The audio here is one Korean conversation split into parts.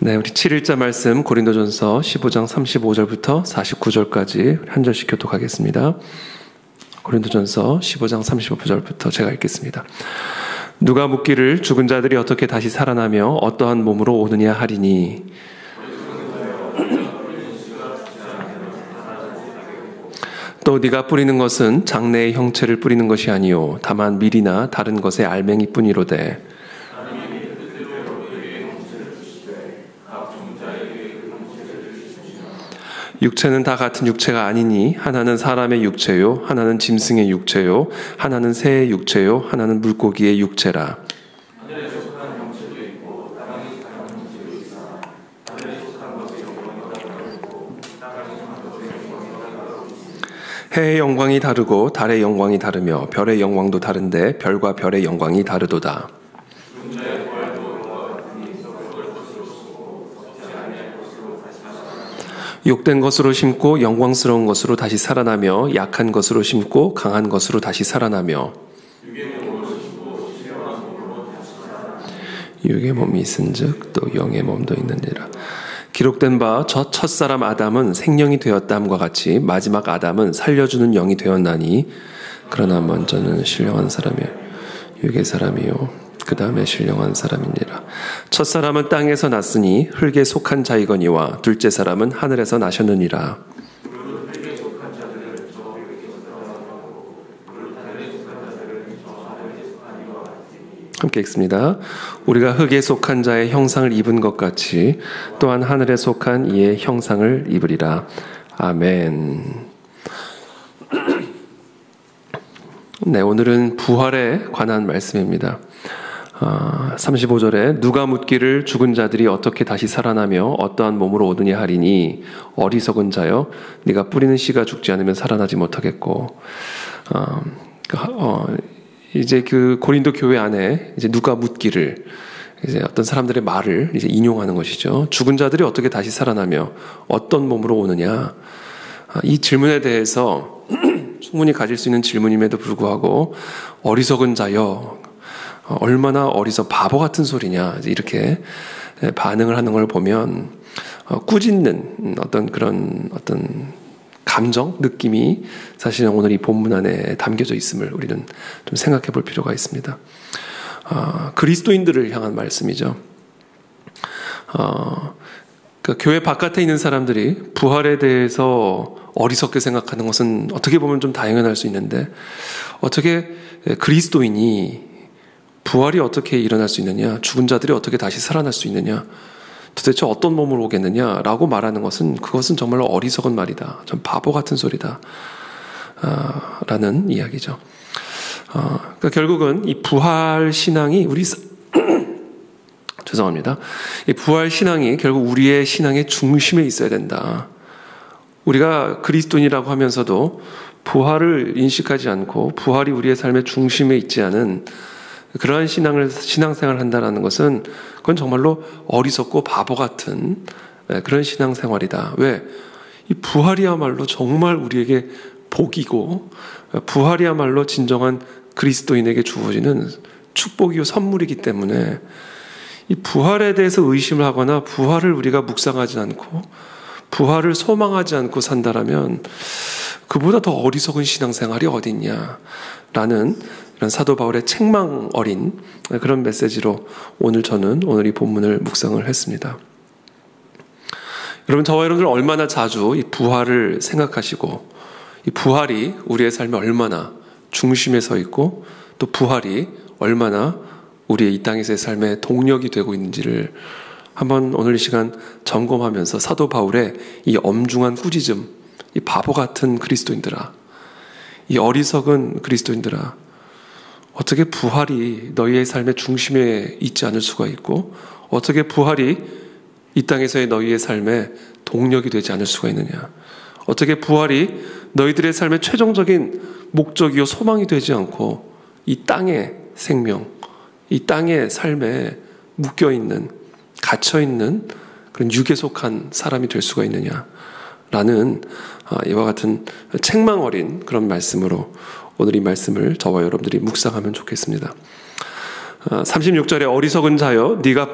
네, 우리 7일자 말씀 고린도전서 15장 35절부터 49절까지 한 절씩 교독하겠습니다. 고린도전서 15장 35절부터 제가 읽겠습니다. 누가 묻기를 죽은 자들이 어떻게 다시 살아나며 어떠한 몸으로 오느냐 하리니 또 네가 뿌리는 것은 장래의 형체를 뿌리는 것이 아니요 다만 밀이나 다른 것의 알맹이 뿐이로되 육체는 다 같은 육체가 아니니 하나는 사람의 육체요 하나는 짐승의 육체요 하나는 새의 육체요 하나는 물고기의 육체라. 해의 영광이 다르고 달의 영광이 다르며 별의 영광도 다른데 별과 별의 영광이 다르도다. 욕된 것으로 심고 영광스러운 것으로 다시 살아나며 약한 것으로 심고 강한 것으로 다시 살아나며 육의 몸이 있은즉 또 영의 몸도 있느니라. 기록된 바 저 첫사람 아담은 생명이 되었다함과 같이 마지막 아담은 살려주는 영이 되었나니 그러나 먼저는 신령한 사람이요 육의 사람이요 그 다음에 신령한 사람이니라. 첫사람은 땅에서 났으니 흙에 속한 자이거니와 둘째 사람은 하늘에서 나셨느니라. 함께 읽습니다. 우리가 흙에 속한 자의 형상을 입은 것 같이 또한 하늘에 속한 이의 형상을 입으리라. 아멘. 네, 오늘은 부활에 관한 말씀입니다. 35절에 누가 묻기를 죽은 자들이 어떻게 다시 살아나며 어떠한 몸으로 오느냐 하리니 어리석은 자여 네가 뿌리는 씨가 죽지 않으면 살아나지 못하겠고 이제 그 고린도 교회 안에 이제 누가 묻기를 이제 어떤 사람들의 말을 이제 인용하는 것이죠. 죽은 자들이 어떻게 다시 살아나며 어떤 몸으로 오느냐. 이 질문에 대해서 충분히 가질 수 있는 질문임에도 불구하고 어리석은 자여 얼마나 바보 같은 소리냐 이렇게 반응을 하는 걸 보면 꾸짖는 어떤 감정, 느낌이 사실은 오늘 이 본문 안에 담겨져 있음을 우리는 좀 생각해 볼 필요가 있습니다. 그리스도인들을 향한 말씀이죠. 그 교회 바깥에 있는 사람들이 부활에 대해서 어리석게 생각하는 것은 어떻게 보면 좀 당연할 수 있는데 어떻게 그리스도인이 부활이 어떻게 일어날 수 있느냐, 죽은 자들이 어떻게 다시 살아날 수 있느냐, 도대체 어떤 몸으로 오겠느냐라고 말하는 것은 그것은 정말로 어리석은 말이다. 좀 바보 같은 소리다. 라는 이야기죠. 그러니까 결국은 이 부활 신앙이 죄송합니다. 이 부활 신앙이 결국 우리의 신앙의 중심에 있어야 된다. 우리가 그리스도인이라고 하면서도 부활을 인식하지 않고 부활이 우리의 삶의 중심에 있지 않은 그러한 신앙생활을 한다는 것은 그건 정말로 어리석고 바보 같은 그런 신앙생활이다. 왜? 이 부활이야말로 정말 우리에게 복이고 부활이야말로 진정한 그리스도인에게 주어지는 축복이요 선물이기 때문에 이 부활에 대해서 의심을 하거나 부활을 우리가 묵상하지 않고 부활을 소망하지 않고 산다라면 그보다 더 어리석은 신앙생활이 어디 있냐라는 이런 사도 바울의 책망 어린 그런 메시지로 오늘 이 본문을 묵상을 했습니다. 여러분, 저와 여러분들 얼마나 자주 이 부활을 생각하시고 이 부활이 우리의 삶에 얼마나 중심에 서 있고 또 부활이 얼마나 우리의 이 땅에서의 삶의 동력이 되고 있는지를 한번 오늘 이 시간 점검하면서 사도 바울의 이 엄중한 꾸짖음, 이 바보 같은 그리스도인들아, 이 어리석은 그리스도인들아, 어떻게 부활이 너희의 삶의 중심에 있지 않을 수가 있고 어떻게 부활이 이 땅에서의 너희의 삶의 동력이 되지 않을 수가 있느냐, 어떻게 부활이 너희들의 삶의 최종적인 목적이요 소망이 되지 않고 이 땅의 생명, 이 땅의 삶에 묶여있는 갇혀있는 그런 육에 속한 사람이 될 수가 있느냐라는 이와 같은 책망 어린 그런 말씀으로 오늘 이 말씀을 저와 여러분들이 묵상하면 좋겠습니다. 36절에 어리석은 자여 네가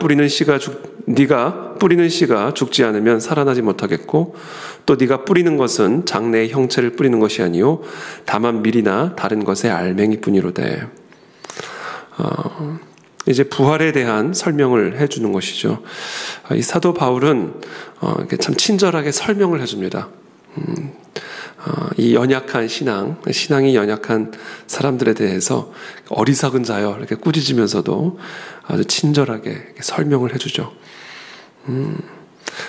네가 뿌리는 씨가 죽지 않으면 살아나지 못하겠고 또 네가 뿌리는 것은 장래의 형체를 뿌리는 것이 아니요 다만 밀이나 다른 것의 알맹이뿐이로되. 이제 부활에 대한 설명을 해주는 것이죠. 이 사도 바울은 참 친절하게 설명을 해줍니다. 이 연약한 신앙이 연약한 사람들에 대해서 어리석은 자여 이렇게 꾸짖으면서도 아주 친절하게 설명을 해주죠.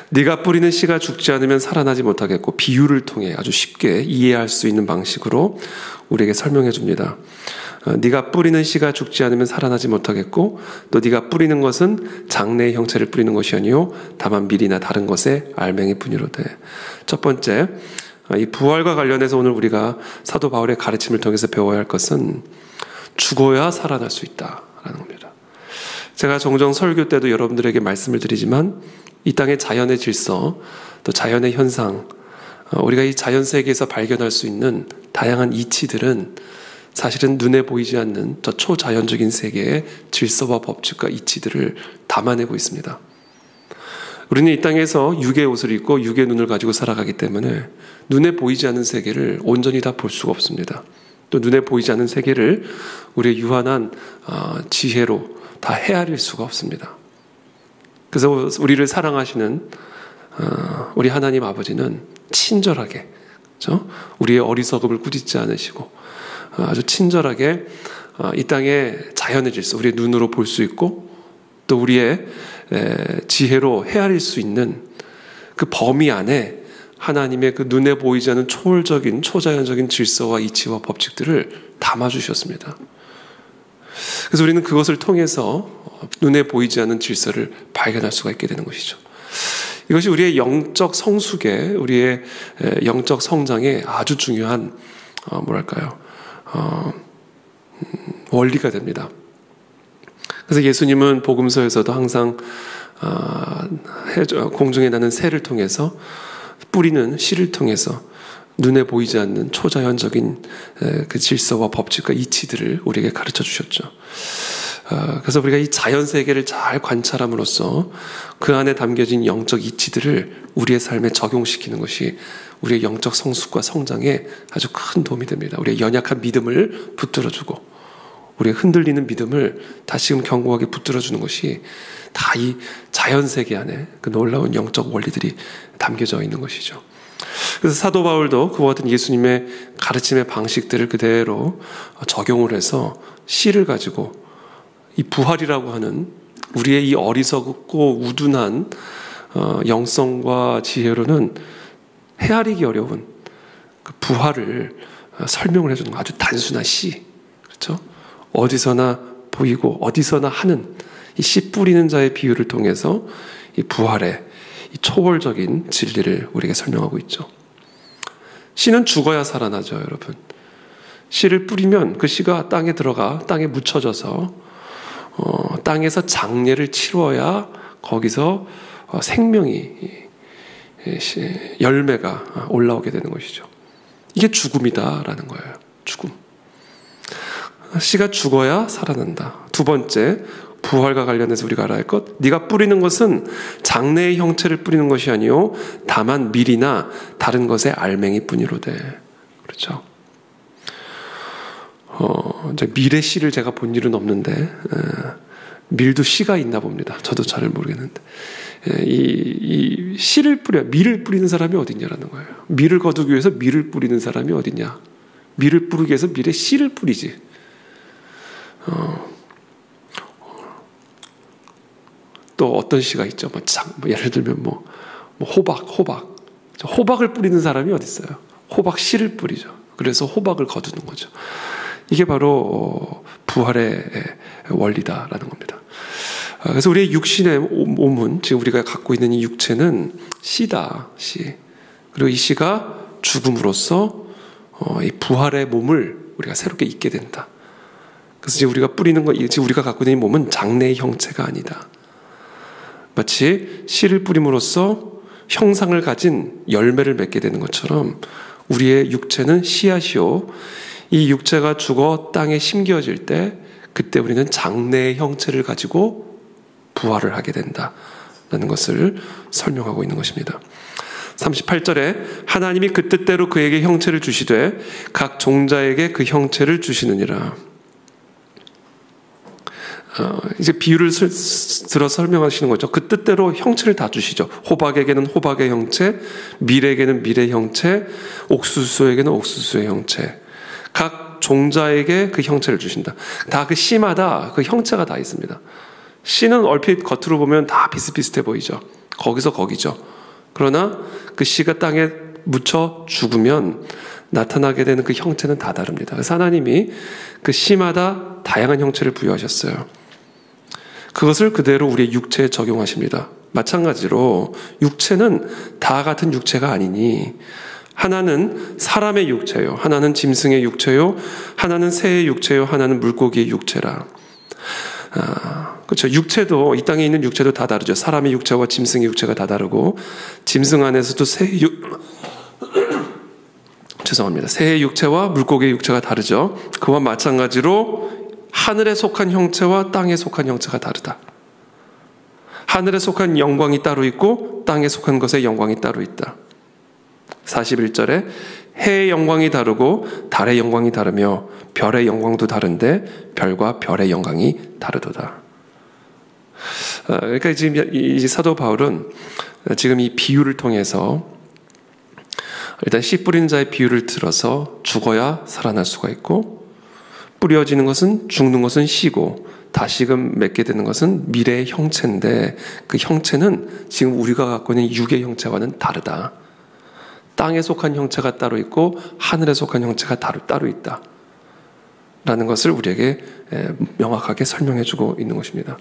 네가 뿌리는 씨가 죽지 않으면 살아나지 못하겠고, 비유를 통해 아주 쉽게 이해할 수 있는 방식으로 우리에게 설명해 줍니다. 네가 뿌리는 씨가 죽지 않으면 살아나지 못하겠고 또 네가 뿌리는 것은 장래의 형체를 뿌리는 것이 아니요 다만 밀이나 다른 것의 알맹이뿐이로되. 첫 번째, 이 부활과 관련해서 오늘 우리가 사도 바울의 가르침을 통해서 배워야 할 것은 죽어야 살아날 수 있다라는 겁니다. 제가 종종 설교 때도 여러분들에게 말씀을 드리지만 이 땅의 자연의 질서, 또 자연의 현상, 우리가 이 자연 세계에서 발견할 수 있는 다양한 이치들은 사실은 눈에 보이지 않는 저 초자연적인 세계의 질서와 법칙과 이치들을 담아내고 있습니다. 우리는 이 땅에서 육의 옷을 입고 육의 눈을 가지고 살아가기 때문에 눈에 보이지 않는 세계를 온전히 다 볼 수가 없습니다. 또 눈에 보이지 않는 세계를 우리의 유한한 지혜로 다 헤아릴 수가 없습니다. 그래서 우리를 사랑하시는 우리 하나님 아버지는 친절하게, 그렇죠? 우리의 어리석음을 꾸짖지 않으시고 아주 친절하게 이 땅의 자연의 질서, 우리의 눈으로 볼 수 있고 또 우리의 지혜로 헤아릴 수 있는 그 범위 안에 하나님의 그 눈에 보이지 않는 초월적인 초자연적인 질서와 이치와 법칙들을 담아주셨습니다. 그래서 우리는 그것을 통해서 눈에 보이지 않는 질서를 발견할 수가 있게 되는 것이죠. 이것이 우리의 영적 성숙에, 우리의 영적 성장에 아주 중요한 원리가 됩니다. 그래서 예수님은 복음서에서도 항상 공중에 나는 새를 통해서, 뿌리는 씨를 통해서 눈에 보이지 않는 초자연적인 그 질서와 법칙과 이치들을 우리에게 가르쳐 주셨죠. 그래서 우리가 이 자연 세계를 잘 관찰함으로써 그 안에 담겨진 영적 이치들을 우리의 삶에 적용시키는 것이 우리의 영적 성숙과 성장에 아주 큰 도움이 됩니다. 우리의 연약한 믿음을 붙들어주고 우리의 흔들리는 믿음을 다시금 견고하게 붙들어주는 것이 다 이 자연 세계 안에 그 놀라운 영적 원리들이 담겨져 있는 것이죠. 그래서 사도 바울도 그와 같은 예수님의 가르침의 방식들을 그대로 적용을 해서 씨를 가지고 이 부활이라고 하는 우리의 이 어리석고 우둔한 영성과 지혜로는 헤아리기 어려운 그 부활을 설명을 해주는 아주 단순한 씨, 그렇죠? 어디서나 보이고 어디서나 하는 이 씨 뿌리는 자의 비유를 통해서 이 부활의 이 초월적인 진리를 우리에게 설명하고 있죠. 씨는 죽어야 살아나죠, 여러분. 씨를 뿌리면 그 씨가 땅에 들어가 땅에 묻혀져서 땅에서 장례를 치루어야 거기서 생명이, 열매가 올라오게 되는 것이죠. 이게 죽음이다라는 거예요. 죽음. 씨가 죽어야 살아난다. 두 번째, 부활과 관련해서 우리가 알아야 할 것, 네가 뿌리는 것은 장래의 형체를 뿌리는 것이 아니요 다만 밀이나 다른 것의 알맹이뿐이로되. 그렇죠. 이제 밀의 씨를 제가 본 일은 없는데 밀도 씨가 있나 봅니다. 저도 잘 모르겠는데 이 씨를 밀을 뿌리는 사람이 어딨냐라는 거예요. 밀을 거두기 위해서 밀을 뿌리는 사람이 어딨냐. 밀을 뿌리기 위해서 밀의 씨를 뿌리지. 또 어떤 씨가 있죠. 예를 들면 호박을 뿌리는 사람이 어디 있어요? 호박 씨를 뿌리죠. 그래서 호박을 거두는 거죠. 이게 바로 부활의 원리다라는 겁니다. 그래서 우리의 육신의 몸은, 지금 우리가 갖고 있는 이 육체는 씨다, 씨. 그리고 이 씨가 죽음으로써 이 부활의 몸을 우리가 새롭게 입게 된다. 그래서 지금 우리가 뿌리는 것, 지금 우리가 갖고 있는 이 몸은 장래의 형체가 아니다. 마치 씨를 뿌림으로써 형상을 가진 열매를 맺게 되는 것처럼 우리의 육체는 씨앗이요, 이 육체가 죽어 땅에 심겨질 때 그때 우리는 장래의 형체를 가지고 부활을 하게 된다. 라는 것을 설명하고 있는 것입니다. 38절에 하나님이 그 뜻대로 그에게 형체를 주시되 각 종자에게 그 형체를 주시느니라. 이제 비유를 들어 설명하시는 거죠. 그 뜻대로 형체를 다 주시죠. 호박에게는 호박의 형체, 밀에게는 밀의 형체, 옥수수에게는 옥수수의 형체. 각 종자에게 그 형체를 주신다. 다 그 씨마다 그 형체가 다 있습니다. 씨는 얼핏 겉으로 보면 다 비슷비슷해 보이죠. 거기서 거기죠. 그러나 그 씨가 땅에 묻혀 죽으면 나타나게 되는 그 형체는 다 다릅니다. 그래서 하나님이 그 씨마다 다양한 형체를 부여하셨어요. 그것을 그대로 우리의 육체에 적용하십니다. 마찬가지로 육체는 다 같은 육체가 아니니 하나는 사람의 육체요, 하나는 짐승의 육체요, 하나는 새의 육체요, 하나는 물고기의 육체라. 그렇죠. 육체도, 이 땅에 있는 육체도 다 다르죠. 사람의 육체와 짐승의 육체가 다 다르고, 짐승 안에서도 새의 새의 육체와 물고기의 육체가 다르죠. 그와 마찬가지로 하늘에 속한 형체와 땅에 속한 형체가 다르다. 하늘에 속한 영광이 따로 있고 땅에 속한 것의 영광이 따로 있다. 41절에 해의 영광이 다르고 달의 영광이 다르며 별의 영광도 다른데 별과 별의 영광이 다르도다. 그러니까 지금 이 사도 바울은 지금 이 비유를 통해서 일단 씨 뿌리는 자의 비유를 들어서 죽어야 살아날 수가 있고, 뿌려지는 것은, 죽는 것은 씨고 다시금 맺게 되는 것은 미래의 형체인데, 그 형체는 지금 우리가 갖고 있는 육의 형체와는 다르다. 땅에 속한 형체가 따로 있고 하늘에 속한 형체가 따로 있다 라는 것을 우리에게 명확하게 설명해 주고 있는 것입니다.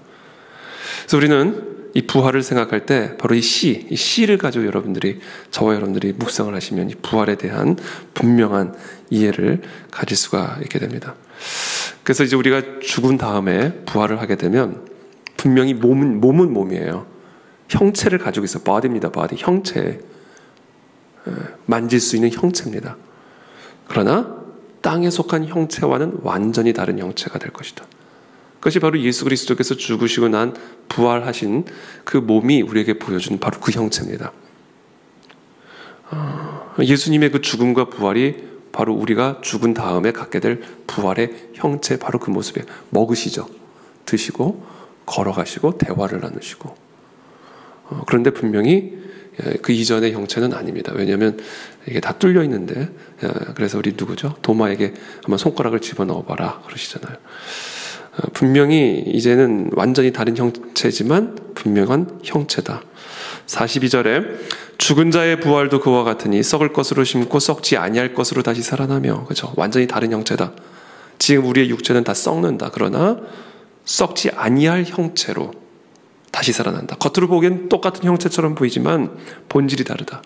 그래서 우리는 이 부활을 생각할 때 바로 이 씨를 가지고 저와 여러분들이 묵상을 하시면 이 부활에 대한 분명한 이해를 가질 수가 있게 됩니다. 그래서 이제 우리가 죽은 다음에 부활을 하게 되면 분명히 몸은 몸이에요. 형체를 가지고 있어. body입니다. body. 형체. 만질 수 있는 형체입니다. 그러나 땅에 속한 형체와는 완전히 다른 형체가 될 것이다. 그것이 바로 예수 그리스도께서 죽으시고 난 부활하신 그 몸이 우리에게 보여준 바로 그 형체입니다. 예수님의 그 죽음과 부활이 바로 우리가 죽은 다음에 갖게 될 부활의 형체, 바로 그 모습에 먹으시죠. 드시고 걸어가시고 대화를 나누시고. 그런데 분명히 그 이전의 형체는 아닙니다. 왜냐하면 이게 다 뚫려 있는데, 그래서 우리 누구죠? 도마에게 한번 손가락을 집어넣어봐라 그러시잖아요. 분명히 이제는 완전히 다른 형체지만 분명한 형체다. 42절에 죽은 자의 부활도 그와 같으니 썩을 것으로 심고 썩지 아니할 것으로 다시 살아나며, 그렇죠? 완전히 다른 형체다. 지금 우리의 육체는 다 썩는다. 그러나 썩지 아니할 형체로 다시 살아난다. 겉으로 보기엔 똑같은 형체처럼 보이지만 본질이 다르다.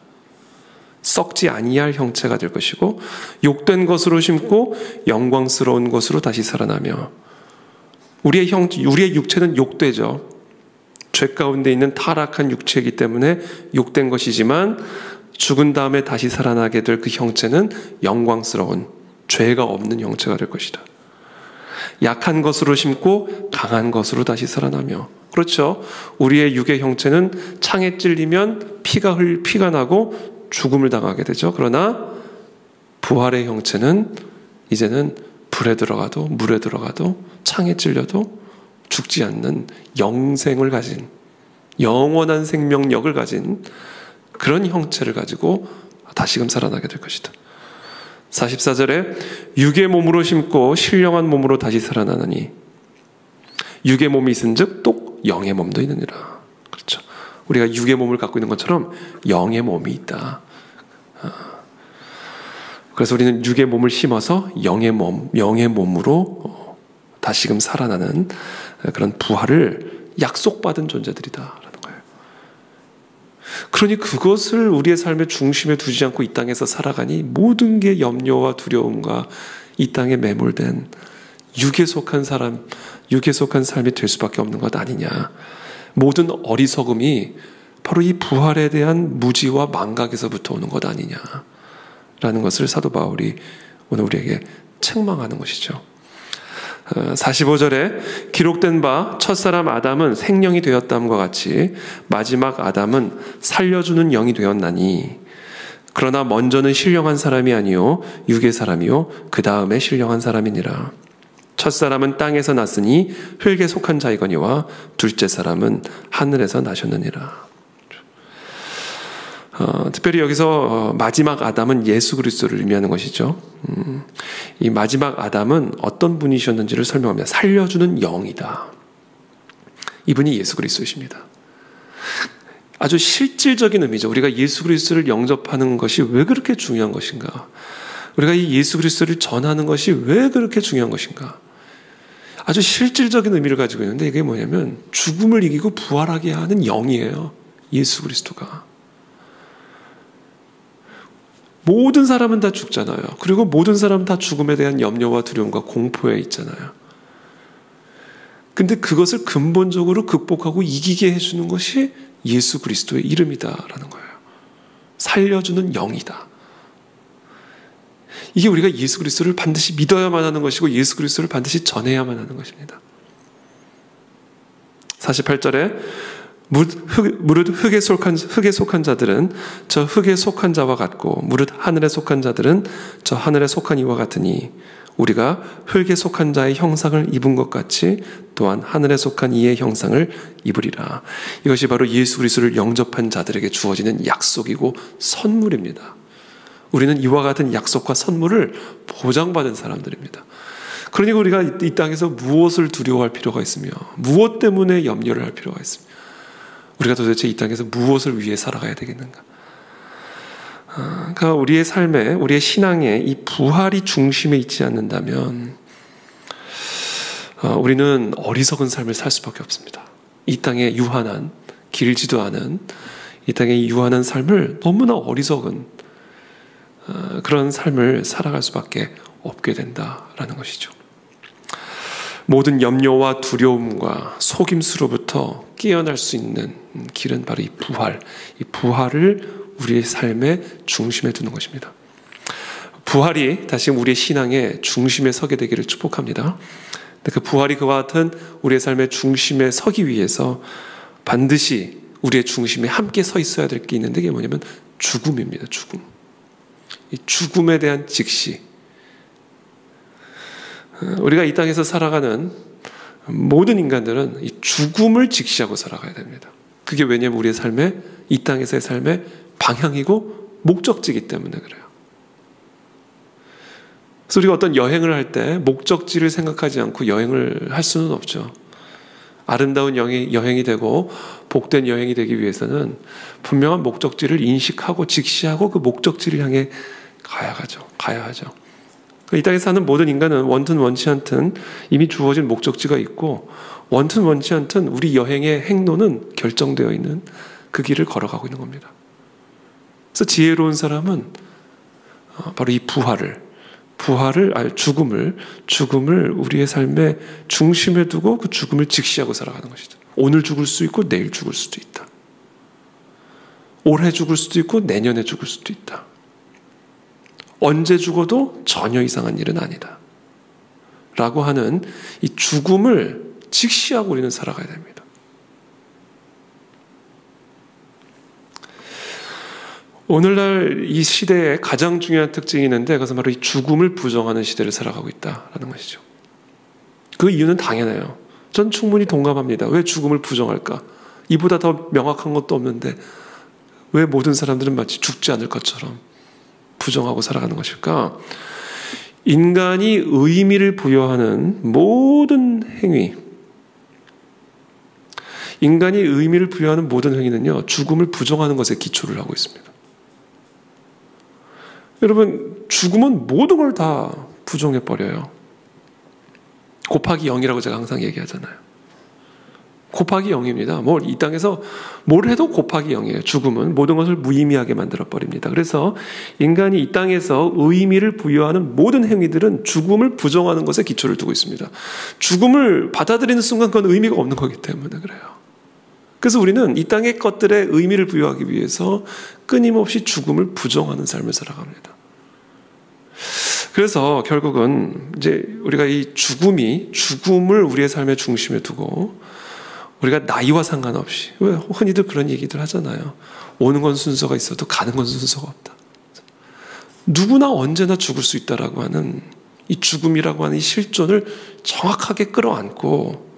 썩지 아니할 형체가 될 것이고, 욕된 것으로 심고 영광스러운 것으로 다시 살아나며, 우리의 육체는 욕되죠. 죄 가운데 있는 타락한 육체이기 때문에 욕된 것이지만, 죽은 다음에 다시 살아나게 될 그 형체는 영광스러운, 죄가 없는 형체가 될 것이다. 약한 것으로 심고 강한 것으로 다시 살아나며, 그렇죠. 우리의 육의 형체는 창에 찔리면 피가 나고 죽음을 당하게 되죠. 그러나 부활의 형체는 이제는 불에 들어가도 물에 들어가도 창에 찔려도 죽지 않는 영생을 가진, 영원한 생명력을 가진 그런 형체를 가지고 다시금 살아나게 될 것이다. 44절에 육의 몸으로 심고 신령한 몸으로 다시 살아나느니, 육의 몸이 있은즉 또 영의 몸도 있느니라. 그렇죠. 우리가 육의 몸을 갖고 있는 것처럼 영의 몸이 있다. 그래서 우리는 육의 몸을 심어서 영의 몸으로 다시금 살아나는 그런 부활을 약속받은 존재들이다라는 거예요. 그러니 그것을 우리의 삶의 중심에 두지 않고 이 땅에서 살아가니 모든 게 염려와 두려움과 이 땅에 매몰된 육에 속한 삶이 될 수밖에 없는 것 아니냐. 모든 어리석음이 바로 이 부활에 대한 무지와 망각에서부터 오는 것 아니냐라는 것을 사도 바울이 오늘 우리에게 책망하는 것이죠. 45절에 기록된 바 첫사람 아담은 생령이 되었다함과 같이 마지막 아담은 살려주는 영이 되었나니 그러나 먼저는 신령한 사람이 아니요 육의 사람이요 그 다음에 신령한 사람이니라. 첫사람은 땅에서 났으니 흙에 속한 자이거니와 둘째 사람은 하늘에서 나셨느니라. 특별히 여기서 마지막 아담은 예수 그리스도를 의미하는 것이죠. 이 마지막 아담은 어떤 분이셨는지를 설명합니다. 살려주는 영이다. 이분이 예수 그리스도이십니다. 아주 실질적인 의미죠. 우리가 예수 그리스도를 영접하는 것이 왜 그렇게 중요한 것인가? 우리가 이 예수 그리스도를 전하는 것이 왜 그렇게 중요한 것인가? 아주 실질적인 의미를 가지고 있는데 이게 뭐냐면 죽음을 이기고 부활하게 하는 영이에요. 예수 그리스도가. 모든 사람은 다 죽잖아요. 그리고 모든 사람은 다 죽음에 대한 염려와 두려움과 공포에 있잖아요. 근데 그것을 근본적으로 극복하고 이기게 해주는 것이 예수 그리스도의 이름이다라는 거예요. 살려주는 영이다. 이게 우리가 예수 그리스도를 반드시 믿어야만 하는 것이고 예수 그리스도를 반드시 전해야만 하는 것입니다. 48절에 무릇 흙에 속한 자들은 저 흙에 속한 자와 같고 무릇 하늘에 속한 자들은 저 하늘에 속한 이와 같으니 우리가 흙에 속한 자의 형상을 입은 것 같이 또한 하늘에 속한 이의 형상을 입으리라. 이것이 바로 예수 그리스도를 영접한 자들에게 주어지는 약속이고 선물입니다. 우리는 이와 같은 약속과 선물을 보장받은 사람들입니다. 그러니까 우리가 이 땅에서 무엇을 두려워할 필요가 있으며 무엇 때문에 염려를 할 필요가 있으며 우리가 도대체 이 땅에서 무엇을 위해 살아가야 되겠는가? 그러니까 우리의 삶에, 우리의 신앙에 이 부활이 중심에 있지 않는다면 우리는 어리석은 삶을 살 수밖에 없습니다. 이 땅에 유한한, 길지도 않은 이 땅의 유한한 삶을 너무나 어리석은 그런 삶을 살아갈 수밖에 없게 된다라는 것이죠. 모든 염려와 두려움과 속임수로부터 깨어날 수 있는 길은 바로 이 부활을 우리의 삶의 중심에 두는 것입니다. 부활이 다시 우리의 신앙의 중심에 서게 되기를 축복합니다. 그 부활이 그와 같은 우리의 삶의 중심에 서기 위해서 반드시 우리의 중심에 함께 서 있어야 될 게 있는데 이게 뭐냐면 죽음입니다. 죽음. 이 죽음에 대한 직시. 우리가 이 땅에서 살아가는 모든 인간들은 이 죽음을 직시하고 살아가야 됩니다. 그게 왜냐하면 우리의 삶의 이 땅에서의 삶의 방향이고 목적지이기 때문에 그래요. 그래서 우리가 어떤 여행을 할 때 목적지를 생각하지 않고 여행을 할 수는 없죠. 아름다운 여행이 되고 복된 여행이 되기 위해서는 분명한 목적지를 인식하고 직시하고 그 목적지를 향해 가야 하죠. 이 땅에 사는 모든 인간은 원튼 원치 않든 이미 주어진 목적지가 있고 원튼 원치 않든 우리 여행의 행로는 결정되어 있는 그 길을 걸어가고 있는 겁니다. 그래서 지혜로운 사람은 바로 이 죽음을 우리의 삶의 중심에 두고 그 죽음을 직시하고 살아가는 것이죠. 오늘 죽을 수 있고 내일 죽을 수도 있다. 올해 죽을 수도 있고 내년에 죽을 수도 있다. 언제 죽어도 전혀 이상한 일은 아니다. 라고 하는 이 죽음을 직시하고 우리는 살아가야 됩니다. 오늘날 이 시대에 가장 중요한 특징이 있는데 그것은 바로 이 죽음을 부정하는 시대를 살아가고 있다라는 것이죠. 그 이유는 당연해요. 전 충분히 동감합니다. 왜 죽음을 부정할까? 이보다 더 명확한 것도 없는데 왜 모든 사람들은 마치 죽지 않을 것처럼 부정하고 살아가는 것일까? 인간이 의미를 부여하는 모든 행위, 인간이 의미를 부여하는 모든 행위는요, 죽음을 부정하는 것에 기초를 하고 있습니다. 여러분, 죽음은 모든 걸 다 부정해버려요. 곱하기 0이라고 제가 항상 얘기하잖아요. 곱하기 0입니다. 이 땅에서 뭘 해도 곱하기 0이에요. 죽음은 모든 것을 무의미하게 만들어버립니다. 그래서 인간이 이 땅에서 의미를 부여하는 모든 행위들은 죽음을 부정하는 것에 기초를 두고 있습니다. 죽음을 받아들이는 순간 그건 의미가 없는 거기 때문에 그래요. 그래서 우리는 이 땅의 것들에 의미를 부여하기 위해서 끊임없이 죽음을 부정하는 삶을 살아갑니다. 그래서 결국은 이제 우리가 이 죽음을 우리의 삶의 중심에 두고 우리가 나이와 상관없이, 왜 흔히들 그런 얘기들 하잖아요. 오는 건 순서가 있어도 가는 건 순서가 없다. 누구나 언제나 죽을 수 있다라고 하는 이 죽음이라고 하는 이 실존을 정확하게 끌어안고,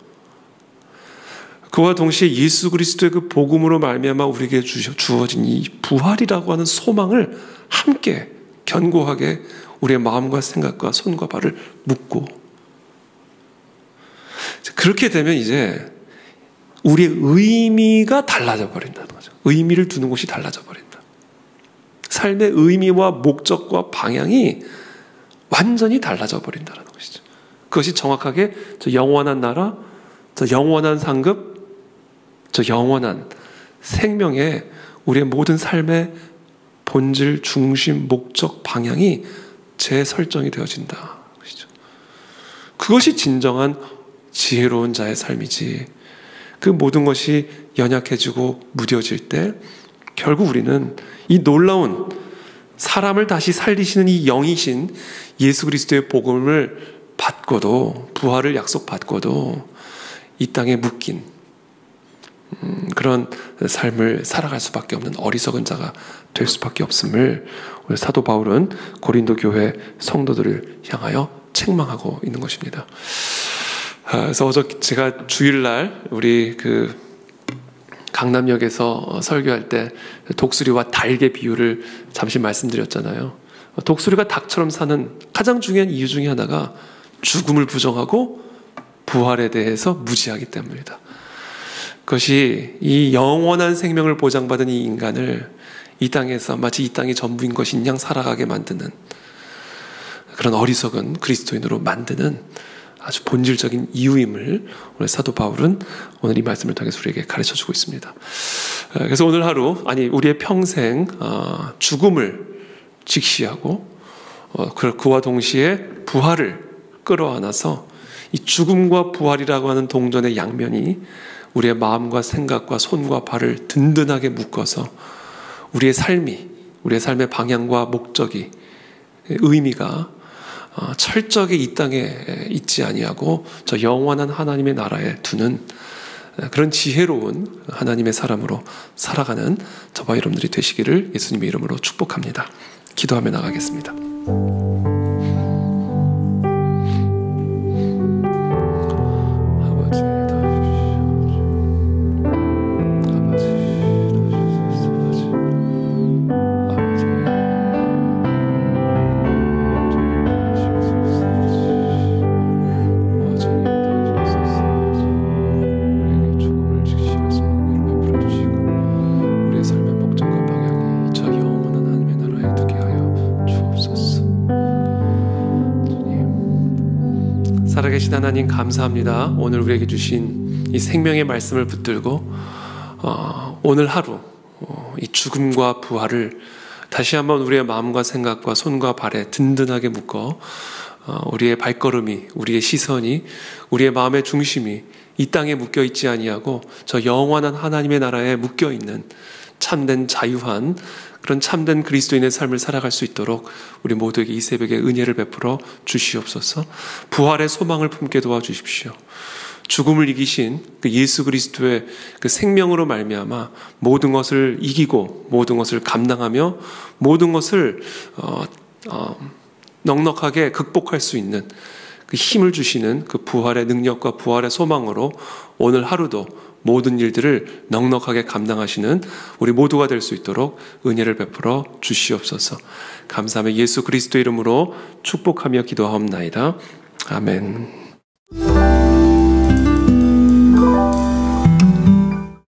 그와 동시에 예수 그리스도의 그 복음으로 말미암아 우리에게 주어진 이 부활이라고 하는 소망을 함께 견고하게 우리의 마음과 생각과 손과 발을 묶고, 그렇게 되면 이제 우리의 의미가 달라져 버린다는 거죠. 의미를 두는 곳이 달라져 버린다. 삶의 의미와 목적과 방향이 완전히 달라져 버린다는 것이죠. 그것이 정확하게 저 영원한 나라, 저 영원한 상급, 저 영원한 생명의 우리의 모든 삶의 본질, 중심, 목적, 방향이 재설정이 되어진다. 그것이 진정한 지혜로운 자의 삶이지, 그 모든 것이 연약해지고 무뎌질 때 결국 우리는 이 놀라운 사람을 다시 살리시는 이 영이신 예수 그리스도의 복음을 받고도, 부활을 약속받고도 이 땅에 묶인 그런 삶을 살아갈 수밖에 없는 어리석은 자가 될 수밖에 없음을 오늘 사도 바울은 고린도 교회 성도들을 향하여 책망하고 있는 것입니다. 그래서 제가 주일날 우리 그 강남역에서 설교할 때 독수리와 닭의 비유를 잠시 말씀드렸잖아요. 독수리가 닭처럼 사는 가장 중요한 이유 중에 하나가 죽음을 부정하고 부활에 대해서 무지하기 때문입니다. 그것이 이 영원한 생명을 보장받은 이 인간을 이 땅에서 마치 이 땅이 전부인 것인 양 살아가게 만드는 그런 어리석은 그리스도인으로 만드는 아주 본질적인 이유임을 오늘 사도 바울은 오늘 이 말씀을 통해서 우리에게 가르쳐주고 있습니다. 그래서 오늘 하루, 아니 우리의 평생 죽음을 직시하고 그와 동시에 부활을 끌어안아서 이 죽음과 부활이라고 하는 동전의 양면이 우리의 마음과 생각과 손과 발을 든든하게 묶어서 우리의 삶의 방향과 목적이, 의미가 철저하게 이 땅에 있지 아니하고 저 영원한 하나님의 나라에 두는 그런 지혜로운 하나님의 사람으로 살아가는 저와 여러분들이 되시기를 예수님의 이름으로 축복합니다. 기도하며 나가겠습니다. 살아계신 하나님 감사합니다. 오늘 우리에게 주신 이 생명의 말씀을 붙들고 오늘 하루 이 죽음과 부활을 다시 한번 우리의 마음과 생각과 손과 발에 든든하게 묶어 우리의 발걸음이, 우리의 시선이, 우리의 마음의 중심이 이 땅에 묶여 있지 아니하고 저 영원한 하나님의 나라에 묶여 있는 참된 자유한 그런 참된 그리스도인의 삶을 살아갈 수 있도록 우리 모두에게 이 새벽에 은혜를 베풀어 주시옵소서. 부활의 소망을 품게 도와주십시오. 죽음을 이기신 그 예수 그리스도의 그 생명으로 말미암아 모든 것을 이기고 모든 것을 감당하며 모든 것을 넉넉하게 극복할 수 있는 그 힘을 주시는 그 부활의 능력과 부활의 소망으로 오늘 하루도 모든 일들을 넉넉하게 감당하시는 우리 모두가 될 수 있도록 은혜를 베풀어 주시옵소서. 감사하며 예수 그리스도 이름으로 축복하며 기도하옵나이다. 아멘.